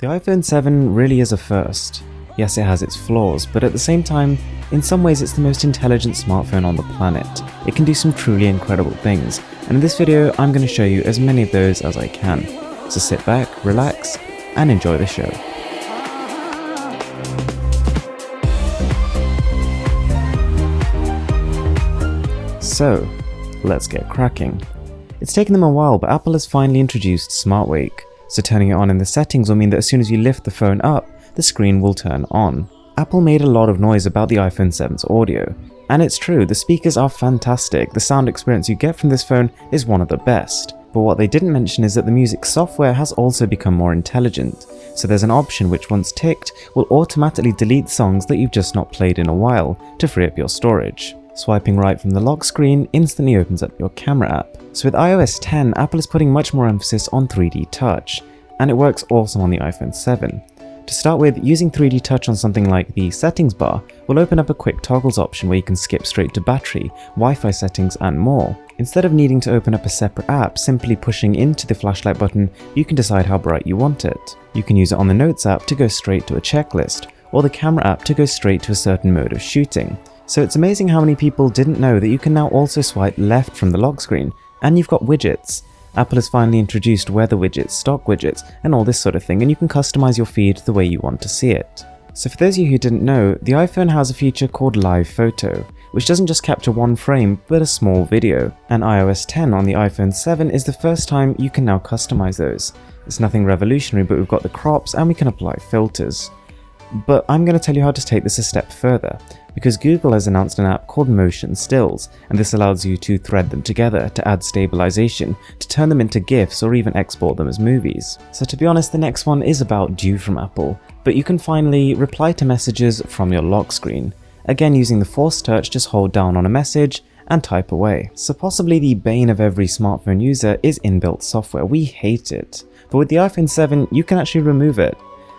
The iPhone 7 really is a first. Yes, it has its flaws, but at the same time, in some ways it's the most intelligent smartphone on the planet. It can do some truly incredible things, and in this video I'm going to show you as many of those as I can. So sit back, relax, and enjoy the show. So, let's get cracking. It's taken them a while, but Apple has finally introduced Smart Wake. So turning it on in the settings will mean that as soon as you lift the phone up, the screen will turn on. Apple made a lot of noise about the iPhone 7's audio. And it's true, the speakers are fantastic. The sound experience you get from this phone is one of the best. But what they didn't mention is that the music software has also become more intelligent. So there's an option which, once ticked, will automatically delete songs that you've just not played in a while to free up your storage. Swiping right from the lock screen instantly opens up your camera app. So with iOS 10, Apple is putting much more emphasis on 3D touch, and it works also on the iPhone 7. To start with, using 3D touch on something like the settings bar will open up a quick toggles option where you can skip straight to battery, Wi-Fi settings and more. Instead of needing to open up a separate app, simply pushing into the flashlight button, you can decide how bright you want it. You can use it on the Notes app to go straight to a checklist, or the camera app to go straight to a certain mode of shooting. So it's amazing how many people didn't know that you can now also swipe left from the lock screen, and you've got widgets. Apple has finally introduced weather widgets, stock widgets, and all this sort of thing, and you can customize your feed the way you want to see it. So for those of you who didn't know, the iPhone has a feature called Live Photo, which doesn't just capture one frame, but a small video. And iOS 10 on the iPhone 7 is the first time you can now customize those. It's nothing revolutionary, but we've got the crops and we can apply filters. But I'm going to tell you how to take this a step further, because Google has announced an app called Motion Stills, and this allows you to thread them together to add stabilization, to turn them into GIFs or even export them as movies. So to be honest, the next one is about due from Apple, but you can finally reply to messages from your lock screen. Again, using the Force Touch, just hold down on a message and type away. So possibly the bane of every smartphone user is inbuilt software. We hate it. But with the iPhone 7, you can actually remove it.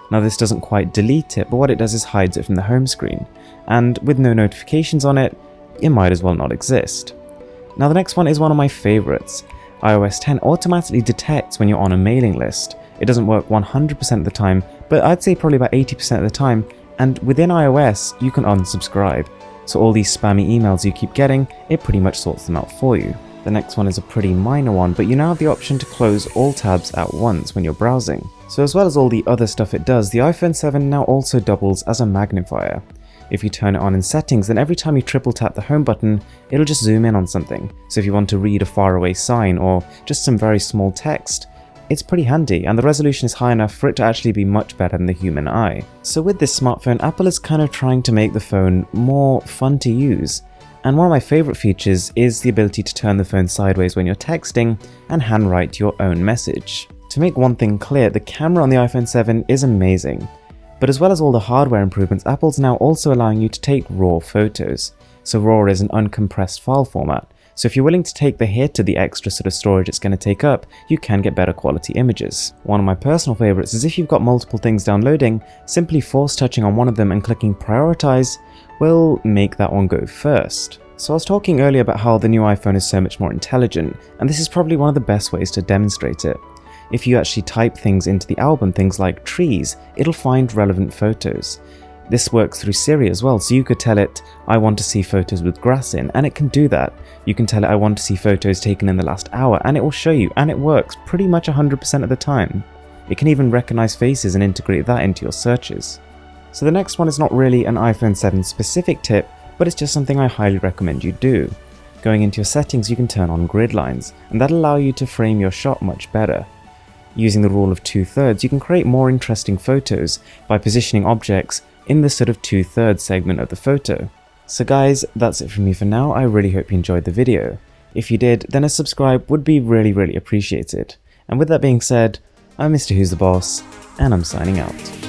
Now this doesn't quite delete it, but what it does is hides it from the home screen. And with no notifications on it, it might as well not exist. Now the next one is one of my favorites. iOS 10 automatically detects when you're on a mailing list. It doesn't work 100% of the time, but I'd say probably about 80% of the time, and within iOS you can unsubscribe. So all these spammy emails you keep getting, it pretty much sorts them out for you. The next one is a pretty minor one, but you now have the option to close all tabs at once when you're browsing. So as well as all the other stuff it does, the iPhone 7 now also doubles as a magnifier. If you turn it on in settings, then every time you triple tap the home button, it'll just zoom in on something. So if you want to read a faraway sign or just some very small text, it's pretty handy, and the resolution is high enough for it to actually be much better than the human eye. So with this smartphone, Apple is kind of trying to make the phone more fun to use. And one of my favorite features is the ability to turn the phone sideways when you're texting and handwrite your own message. To make one thing clear, the camera on the iPhone 7 is amazing. But as well as all the hardware improvements, Apple's now also allowing you to take RAW photos. So RAW is an uncompressed file format. So if you're willing to take the hit of the extra sort of storage it's going to take up, you can get better quality images. One of my personal favorites is if you've got multiple things downloading, simply force touching on one of them and clicking prioritize will make that one go first. So I was talking earlier about how the new iPhone is so much more intelligent, and this is probably one of the best ways to demonstrate it. If you actually type things into the album, things like trees, it'll find relevant photos. This works through Siri as well, so you could tell it, I want to see photos with grass in, and it can do that. You can tell it, I want to see photos taken in the last hour, and it will show you, and it works pretty much 100% of the time. It can even recognize faces and integrate that into your searches. So the next one is not really an iPhone 7 specific tip, but it's just something I highly recommend you do. Going into your settings, you can turn on Gridlines, and that'll allow you to frame your shot much better. Using the rule of 2/3, you can create more interesting photos by positioning objects in the sort of 2/3 segment of the photo. So guys, that's it from me for now. I really hope you enjoyed the video. If you did, then a subscribe would be really appreciated. And with that being said, I'm Mr. Who's the Boss, and I'm signing out.